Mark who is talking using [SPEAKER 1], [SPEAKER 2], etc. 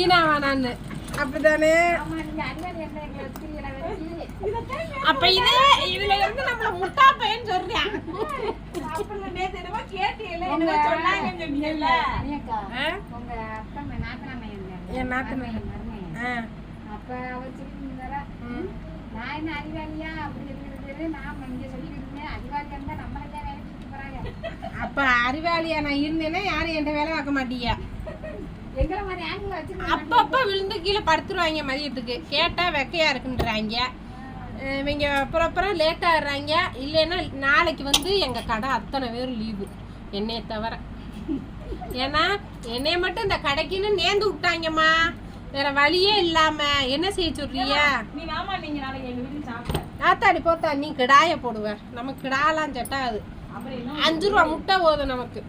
[SPEAKER 1] ஈனாவா நான் அப்படிதானே? அப்ப இது இதுல இருந்து நம்மள முட்டா பையன் சொல்றேன். என் நாத்தனார்
[SPEAKER 2] அப்ப அவர் சொல்லிருந்தாரா நான் என்ன அறிவாளியா அப்படி இருக்கிறது நான் இங்க சொல்லிட்டு இருந்தேன் அறிவாளியா இருந்தா நம்மளதான் வேலை செஞ்சு போறாங்க.
[SPEAKER 1] அப்ப அறிவாளியா நான் இருந்தேன்னா யாரும் என்கிட்ட வேலை பார்க்க மாட்டீங்க.
[SPEAKER 2] எங்களை மாதிரி ஆங்கில வச்சு
[SPEAKER 1] அப்பப்ப விழுந்து கீழே படுத்துருவாங்க. மதியத்துக்கு கேட்டா வெக்கையா இருக்குன்றாங்க. இவங்க அப்புறம் லேட்டா ஆடுறாங்க. இல்லைன்னா நாளைக்கு வந்து எங்க கடை அத்தனை பேரும் லீவு என்னைய தவிர. ஏன்னா என்னைய மட்டும் இந்த கடைக்குன்னு நேர்ந்து விட்டாங்கம்மா. வேற வழியே இல்லாம என்ன செய்ய சொல்றிய? ஆத்தாடி போத்தா நீ கிடாய போடுவ. நமக்கு கிடாலாம் செட்டாது. 5 ரூபா முட்டை போதும் நமக்கு.